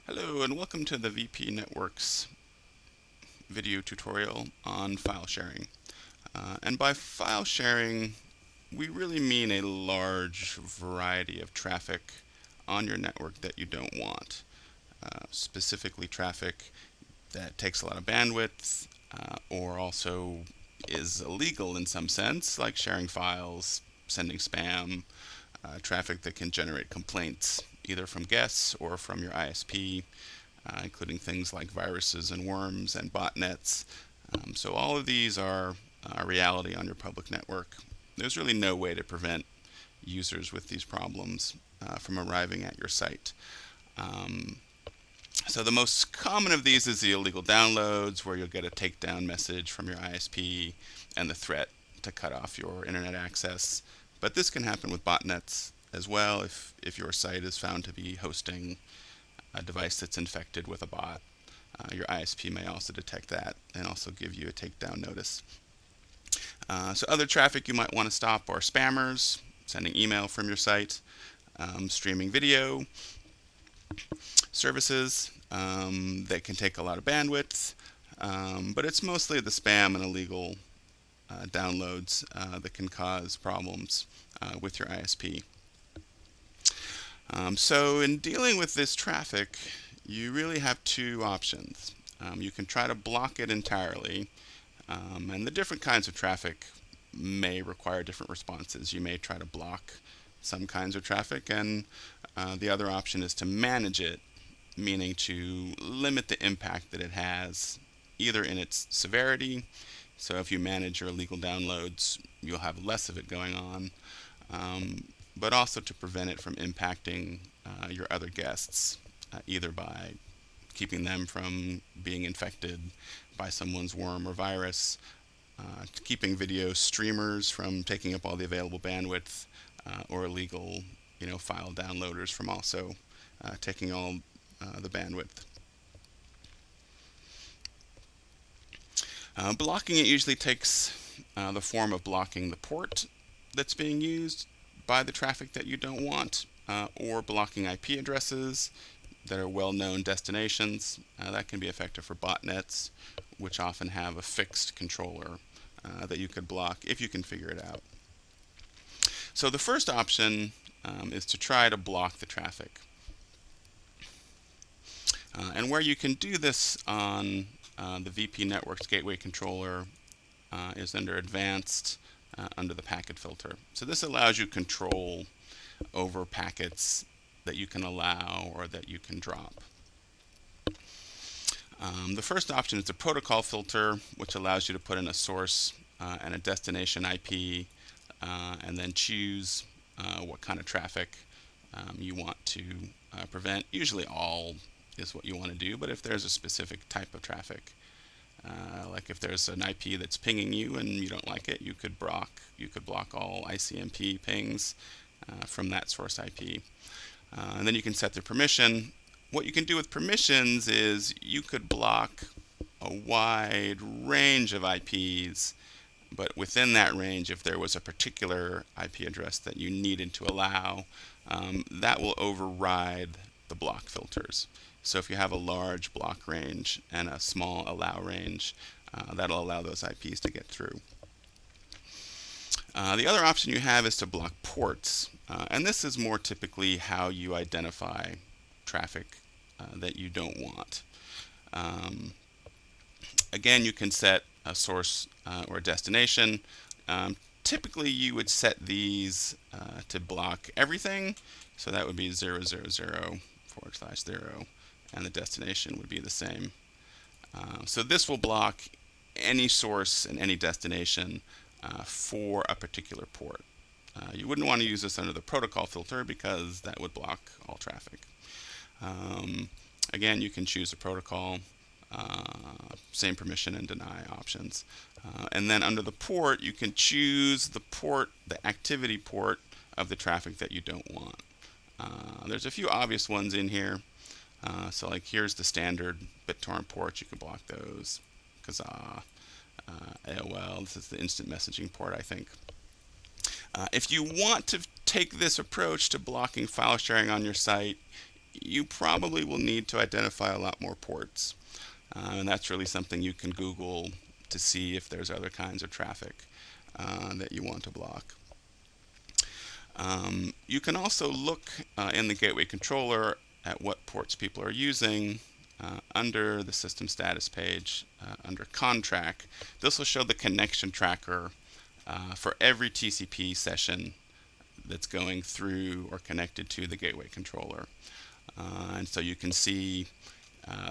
Hello and welcome to the VP Networks video tutorial on file sharing. And by file sharing, we really mean a large variety of traffic on your network that you don't want. Specifically traffic that takes a lot of bandwidth or also is illegal in some sense, like sharing files, sending spam, traffic that can generate complaints either from guests or from your ISP, including things like viruses and worms and botnets. So all of these are a reality on your public network. There's really no way to prevent users with these problems from arriving at your site. So the most common of these is the illegal downloads, where you'll get a takedown message from your ISP and the threat to cut off your internet access. But this can happen with botnets as well if your site is found to be hosting a device that's infected with a bot. Your ISP may also detect that and also give you a takedown notice. So other traffic you might want to stop are spammers, sending email from your site, streaming video services that can take a lot of bandwidth, but it's mostly the spam and illegal downloads that can cause problems with your ISP. So in dealing with this traffic, you really have two options. You can try to block it entirely, and the different kinds of traffic may require different responses. You may try to block some kinds of traffic, and the other option is to manage it, meaning to limit the impact that it has, either in its severity. So if you manage your illegal downloads, you'll have less of it going on, but also to prevent it from impacting your other guests, either by keeping them from being infected by someone's worm or virus, keeping video streamers from taking up all the available bandwidth, or illegal, file downloaders from also taking all the bandwidth. Blocking it usually takes the form of blocking the port that's being used by the traffic that you don't want, or blocking IP addresses that are well-known destinations. That can be effective for botnets, which often have a fixed controller that you could block if you can figure it out. So the first option is to try to block the traffic. And where you can do this on the VP Networks Gateway Controller is under Advanced, under the Packet Filter. So this allows you control over packets that you can allow or that you can drop. The first option is the protocol filter, which allows you to put in a source and a destination IP, and then choose what kind of traffic you want to prevent. Usually all is what you want to do, but if there's a specific type of traffic, like if there's an IP that's pinging you and you don't like it, you could block all ICMP pings from that source IP. And then you can set the permission. What you can do with permissions is you could block a wide range of IPs, but within that range, if there was a particular IP address that you needed to allow, that will override the block filters. So if you have a large block range and a small allow range, that'll allow those IPs to get through. The other option you have is to block ports, and this is more typically how you identify traffic that you don't want. Again, you can set a source or a destination. Typically you would set these to block everything, so that would be 000/0, and the destination would be the same. So this will block any source and any destination for a particular port. You wouldn't want to use this under the protocol filter because that would block all traffic. Again, you can choose a protocol, same permission and deny options. And then under the port, you can choose the activity port of the traffic that you don't want. There's a few obvious ones in here. So like here's the standard BitTorrent ports, you can block those. Kazaa, AOL, this is the instant messaging port, I think. If you want to take this approach to blocking file sharing on your site, you probably will need to identify a lot more ports. And that's really something you can Google to see if there's other kinds of traffic that you want to block. You can also look in the gateway controller at what ports people are using under the system status page under Contract. This will show the connection tracker for every TCP session that's going through or connected to the gateway controller. And so you can see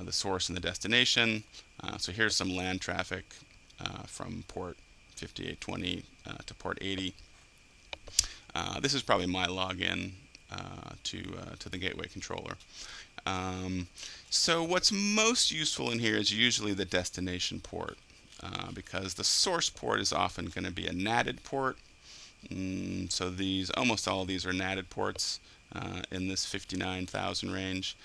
the source and the destination. So here's some LAN traffic from port 5820 to port 80. This is probably my login to the gateway controller. So what's most useful in here is usually the destination port, because the source port is often going to be a NATed port. So almost all of these are NATed ports in this 59,000 range.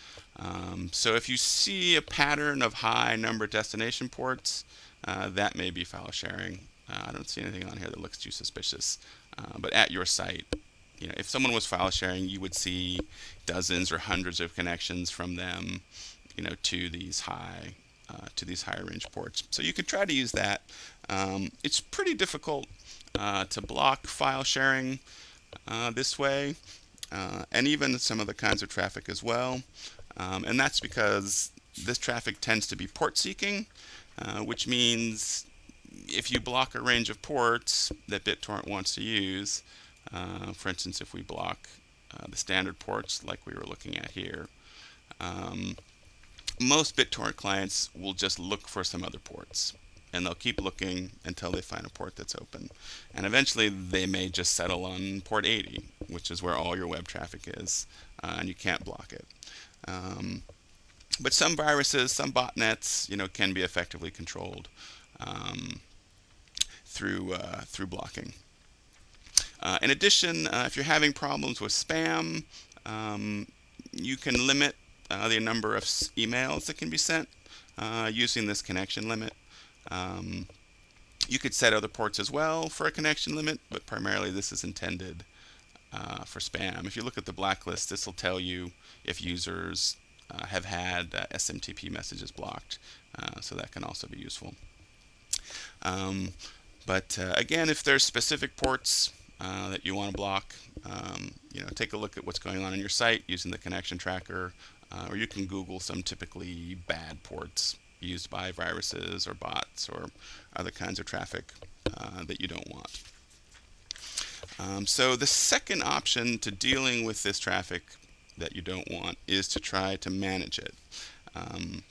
So if you see a pattern of high number destination ports, that may be file sharing. I don't see anything on here that looks too suspicious. But at your site, if someone was file sharing, you would see dozens or hundreds of connections from them, to these higher range ports. So you could try to use that. It's pretty difficult to block file sharing this way, and even some of the kinds of traffic as well. And that's because this traffic tends to be port seeking, which means if you block a range of ports that BitTorrent wants to use, for instance, if we block the standard ports like we were looking at here, most BitTorrent clients will just look for some other ports, and they'll keep looking until they find a port that's open. And eventually they may just settle on port 80, which is where all your web traffic is, and you can't block it. But some viruses, some botnets, can be effectively controlled through blocking. In addition, if you're having problems with spam, you can limit the number of emails that can be sent using this connection limit. You could set other ports as well for a connection limit, but primarily this is intended for spam. If you look at the blacklist, this will tell you if users have had SMTP messages blocked, so that can also be useful. But again, if there's specific ports that you want to block, take a look at what's going on your site using the connection tracker, or you can Google some typically bad ports used by viruses or bots or other kinds of traffic that you don't want. So the second option to dealing with this traffic that you don't want is to try to manage it. And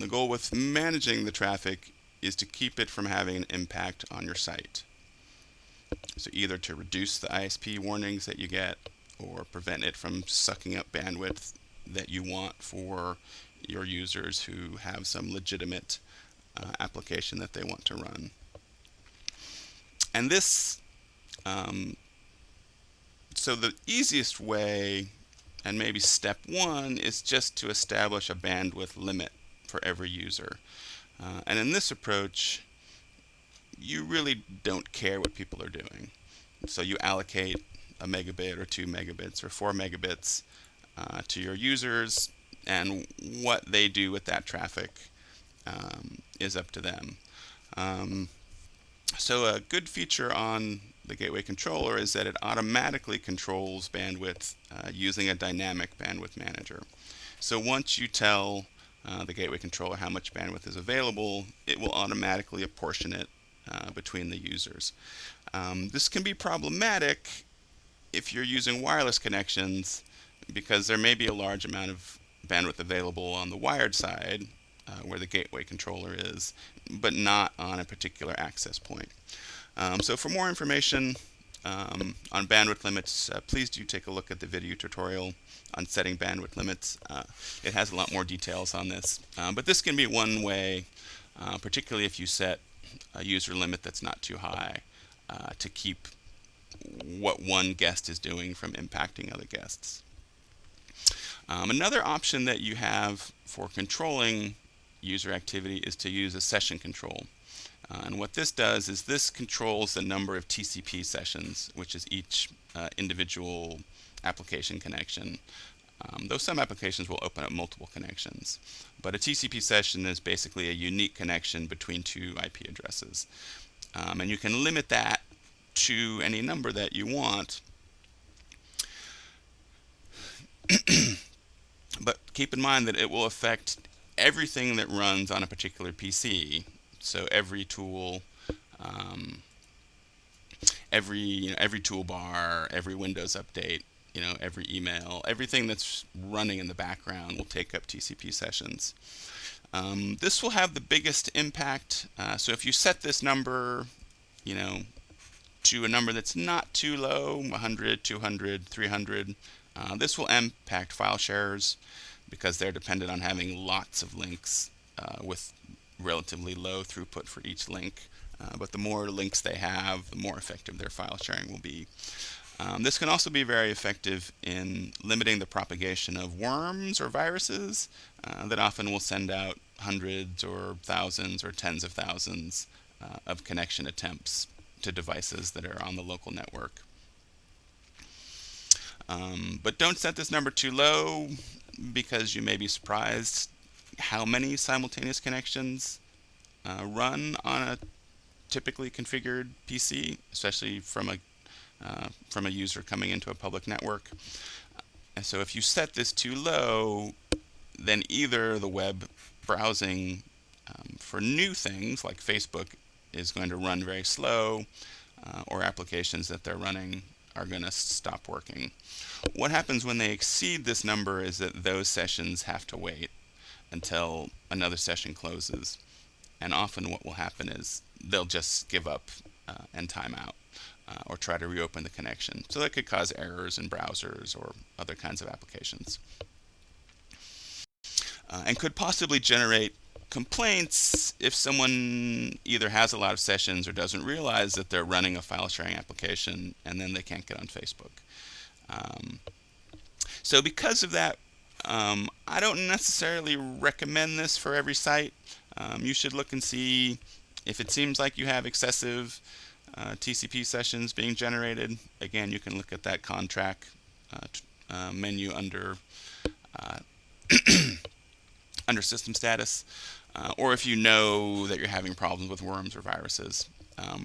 the goal with managing the traffic is to keep it from having an impact on your site. So either to reduce the ISP warnings that you get, or prevent it from sucking up bandwidth that you want for your users who have some legitimate application that they want to run. And this, so the easiest way, and maybe step one, is just to establish a bandwidth limit for every user. And in this approach, you really don't care what people are doing. So you allocate a megabit or 2 megabits or 4 megabits to your users, and what they do with that traffic is up to them. So a good feature on the gateway controller is that it automatically controls bandwidth using a dynamic bandwidth manager. So once you tell the gateway controller how much bandwidth is available, it will automatically apportion it between the users. This can be problematic if you're using wireless connections, because there may be a large amount of bandwidth available on the wired side where the gateway controller is, but not on a particular access point. So for more information on bandwidth limits, please do take a look at the video tutorial on setting bandwidth limits. It has a lot more details on this, but this can be one way, particularly if you set a user limit that's not too high, to keep what one guest is doing from impacting other guests. Another option that you have for controlling user activity is to use a session control. And what this does is this controls the number of TCP sessions, which is each individual application connection though some applications will open up multiple connections. But a TCP session is basically a unique connection between two IP addresses. And you can limit that to any number that you want. But keep in mind that it will affect everything that runs on a particular PC. So every tool, every toolbar, every Windows update, every email, everything that's running in the background will take up TCP sessions. This will have the biggest impact. So if you set this number, to a number that's not too low, 100, 200, 300, this will impact file sharers because they're dependent on having lots of links with relatively low throughput for each link. But the more links they have, the more effective their file sharing will be. This can also be very effective in limiting the propagation of worms or viruses that often will send out hundreds or thousands or tens of thousands of connection attempts to devices that are on the local network. But don't set this number too low because you may be surprised how many simultaneous connections run on a typically configured PC, especially from a user coming into a public network. And so if you set this too low, then either the web browsing for new things like Facebook is going to run very slow, or applications that they're running are going to stop working. What happens when they exceed this number is that those sessions have to wait until another session closes. And often what will happen is they'll just give up and time out, or try to reopen the connection. So that could cause errors in browsers or other kinds of applications. And could possibly generate complaints if someone either has a lot of sessions or doesn't realize that they're running a file sharing application and then they can't get on Facebook. So because of that, I don't necessarily recommend this for every site. You should look and see if it seems like you have excessive TCP sessions being generated. Again, you can look at that contract menu under under system status, or if you know that you're having problems with worms or viruses.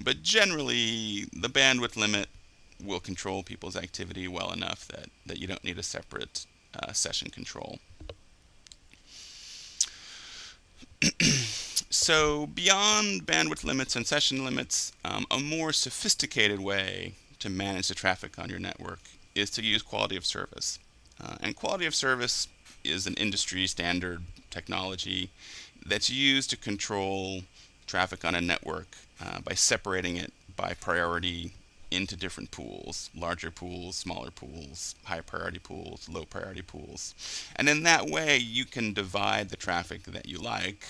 But generally, the bandwidth limit will control people's activity well enough that you don't need a separate session control. So beyond bandwidth limits and session limits, a more sophisticated way to manage the traffic on your network is to use quality of service. And quality of service is an industry standard technology that's used to control traffic on a network by separating it by priority into different pools: larger pools, smaller pools, high priority pools, low priority pools. And in that way, you can divide the traffic that you like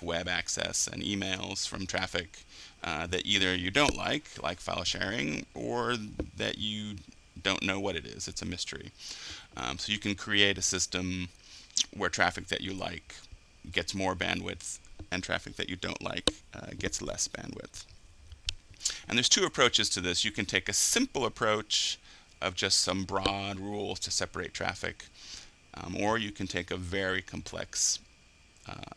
web access and emails, from traffic that either you don't like file sharing, or that you don't know what it is. It's a mystery. So you can create a system where traffic that you like gets more bandwidth and traffic that you don't like gets less bandwidth. And there's two approaches to this. You can take a simple approach of just some broad rules to separate traffic, or you can take a very complex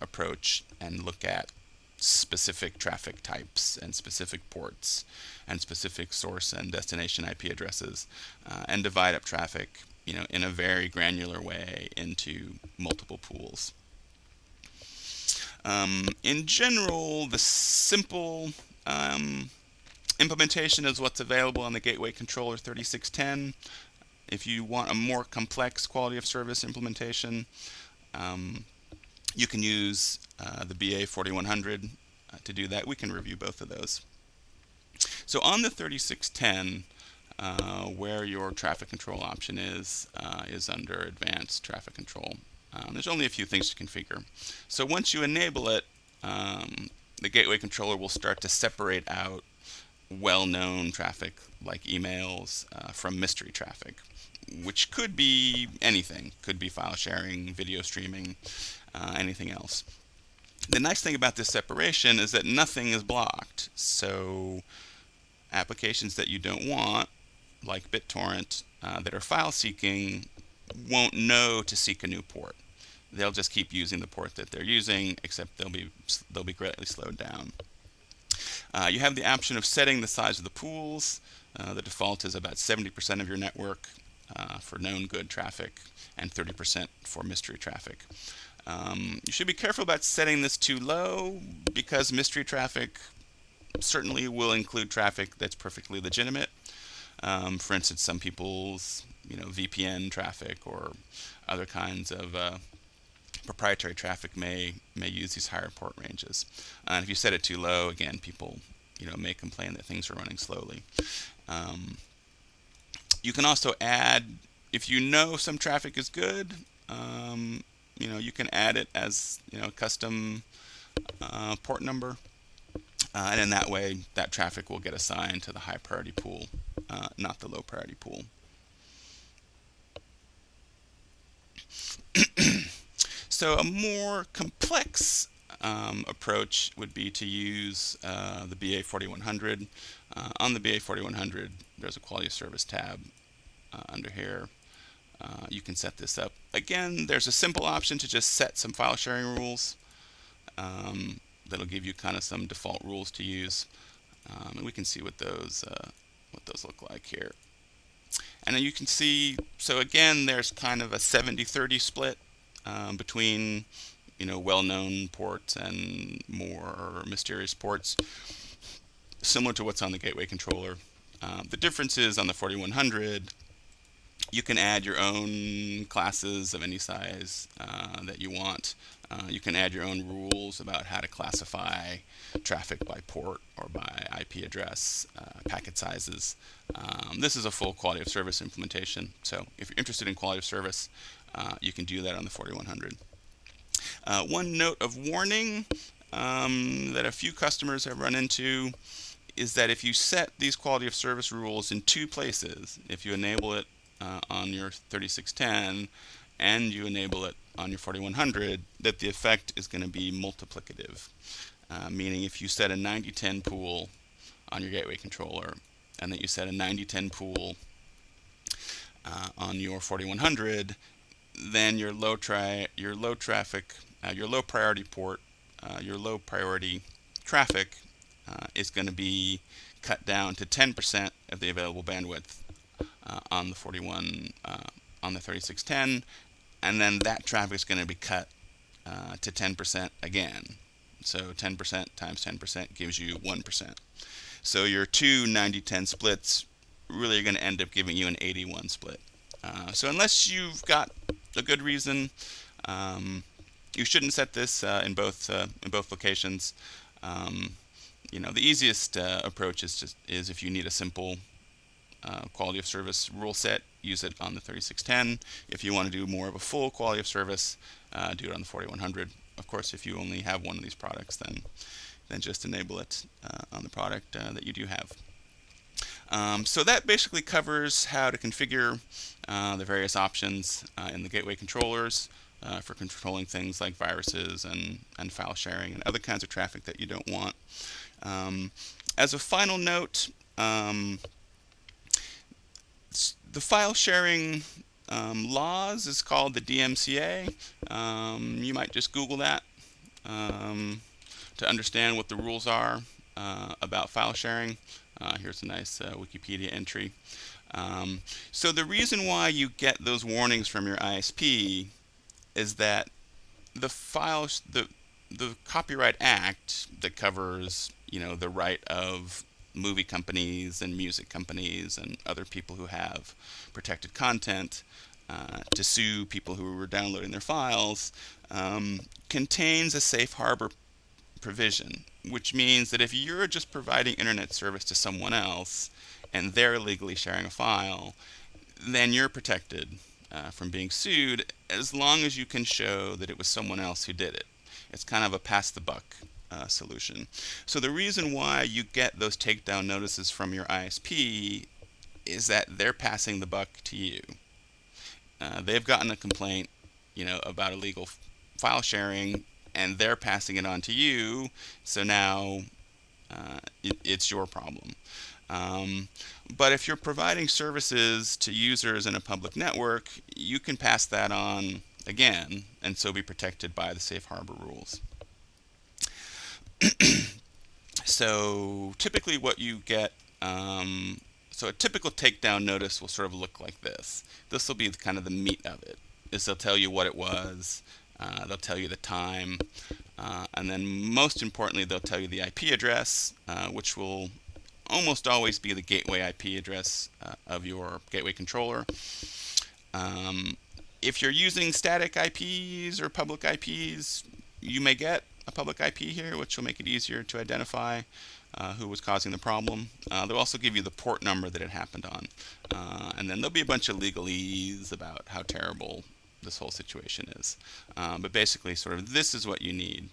approach and look at specific traffic types and specific ports and specific source and destination IP addresses, and divide up traffic, in a very granular way into multiple pools. In general, the simple implementation is what's available on the Gateway Controller 3610. If you want a more complex quality of service implementation, you can use the BA 4100 to do that. We can review both of those. So on the 3610, where your traffic control option is under Advanced Traffic Control. There's only a few things to configure. So once you enable it, the Gateway Controller will start to separate out well-known traffic like emails from mystery traffic, which could be anything. Could be file sharing, video streaming, anything else. The nice thing about this separation is that nothing is blocked. So applications that you don't want, like BitTorrent, that are file seeking, won't know to seek a new port. They'll just keep using the port that they're using, except they'll be greatly slowed down. You have the option of setting the size of the pools. The default is about 70% of your network for known good traffic and 30% for mystery traffic. You should be careful about setting this too low because mystery traffic certainly will include traffic that's perfectly legitimate. For instance, some people's VPN traffic or other kinds of proprietary traffic may use these higher port ranges. And if you set it too low, again, people may complain that things are running slowly. You can also add, if you know some traffic is good, you can add it as custom port number, and in that way, that traffic will get assigned to the high priority pool, not the low priority pool. So a more complex approach would be to use the BA4100. On the BA4100, there's a quality of service tab under here. You can set this up. Again, there's a simple option to just set some file sharing rules. That'll give you kind of some default rules to use, and we can see what those look like here. And then you can see, so again, there's kind of a 70-30 split between well-known ports and more mysterious ports, similar to what's on the gateway controller. The difference is on the 4100, you can add your own classes of any size that you want. You can add your own rules about how to classify traffic by port or by IP address, packet sizes. This is a full quality of service implementation. So if you're interested in quality of service, you can do that on the 4100. One note of warning that a few customers have run into is that if you set these quality of service rules in two places, if you enable it on your 3610 and you enable it on your 4100, that the effect is going to be multiplicative. Meaning if you set a 90-10 pool on your gateway controller and that you set a 90-10 pool on your 4100, then your low priority port, your low priority traffic is going to be cut down to 10% of the available bandwidth on the 3610, and then that traffic is going to be cut to 10% again. So 10% times 10% gives you 1%. So your two 90-10 splits really are going to end up giving you an 80-1 split. So unless you've got a good reason, you shouldn't set this in both locations. The easiest approach is if you need a simple quality of service rule set, use it on the 3610. If you want to do more of a full quality of service, do it on the 4100. Of course, if you only have one of these products, then just enable it on the product that you do have. So that basically covers how to configure the various options in the gateway controllers for controlling things like viruses and file sharing and other kinds of traffic that you don't want. As a final note, the file sharing laws is called the DMCA. You might just Google that to understand what the rules are about file sharing. Here's a nice Wikipedia entry. So the reason why you get those warnings from your ISP is that the Copyright Act that covers the right of movie companies and music companies and other people who have protected content to sue people who were downloading their files contains a safe harbor provision, which means that if you're just providing internet service to someone else and they're illegally sharing a file, then you're protected from being sued as long as you can show that it was someone else who did it. It's kind of a pass the buck solution. So the reason why you get those takedown notices from your ISP is that they're passing the buck to you. They've gotten a complaint, about illegal file sharing, and they're passing it on to you. So now it's your problem. But if you're providing services to users in a public network, you can pass that on again and so be protected by the safe harbor rules. So typically what you get, so a typical takedown notice will sort of look like this. This will be kind of the meat of it. They'll tell you what it was, they'll tell you the time, and then most importantly they'll tell you the IP address, which will almost always be the gateway IP address of your gateway controller. If you're using static IPs or public IPs, you may get a public IP here, which will make it easier to identify who was causing the problem. They'll also give you the port number that it happened on. And then there'll be a bunch of legalese about how terrible this whole situation is. But basically, sort of, this is what you need,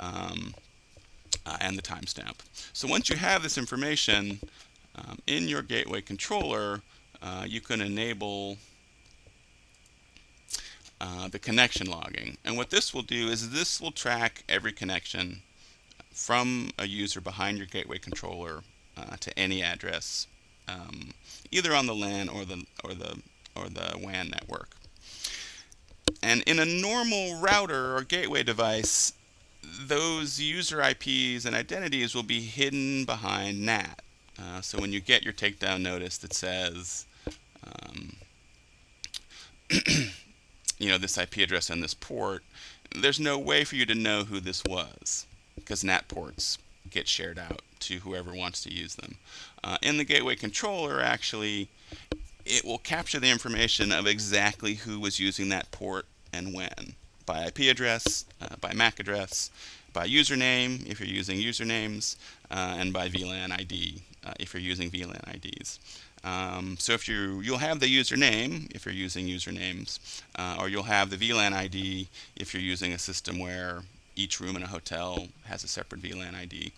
and the timestamp. So once you have this information in your gateway controller, you can enable the connection logging. And what this will do is this will track every connection from a user behind your gateway controller to any address, either on the LAN or the WAN network. And in a normal router or gateway device, those user IPs and identities will be hidden behind NAT. So when you get your takedown notice that says, this IP address and this port, there's no way for you to know who this was, because NAT ports get shared out to whoever wants to use them. In the gateway controller, actually, it will capture the information of exactly who was using that port and when, by IP address, by MAC address, by username if you're using usernames, and by VLAN ID if you're using VLAN IDs. So if you'll have the username if you're using usernames, or you'll have the VLAN ID if you're using a system where each room in a hotel has a separate VLAN ID.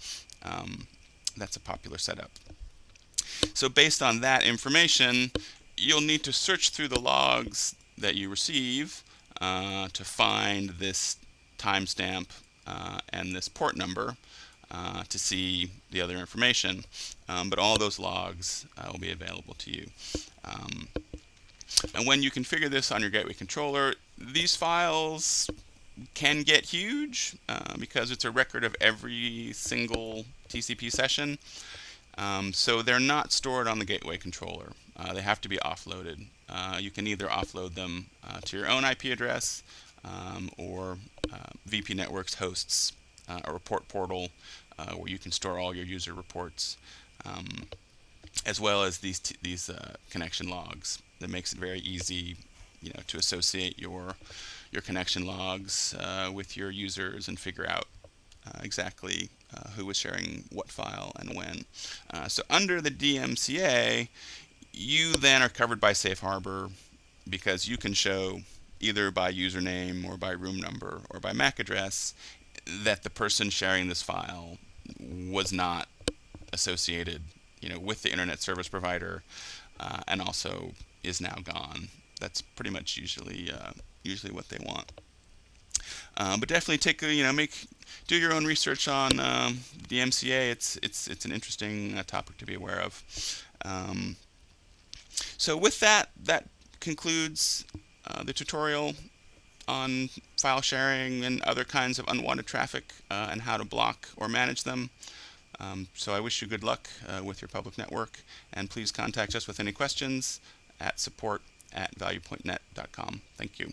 That's a popular setup. So based on that information, you'll need to search through the logs that you receive to find this timestamp and this port number to see the other information. But all those logs will be available to you. And when you configure this on your gateway controller, these files can get huge because it's a record of every single TCP session. So they're not stored on the gateway controller. They have to be offloaded. You can either offload them to your own IP address or VP Networks hosts a report portal where you can store all your user reports, as well as these connection logs. That makes it very easy, to associate your connection logs with your users and figure out exactly who was sharing what file and when. So under the DMCA, you then are covered by Safe Harbor because you can show either by username or by room number or by MAC address that the person sharing this file was not associated, with the internet service provider, and also is now gone. That's pretty much usually what they want. But definitely take do your own research on the MCA. It's an interesting topic to be aware of. So with that concludes the tutorial on file sharing and other kinds of unwanted traffic and how to block or manage them. So I wish you good luck with your public network, and please contact us with any questions at support@valuepointnet.com. Thank you.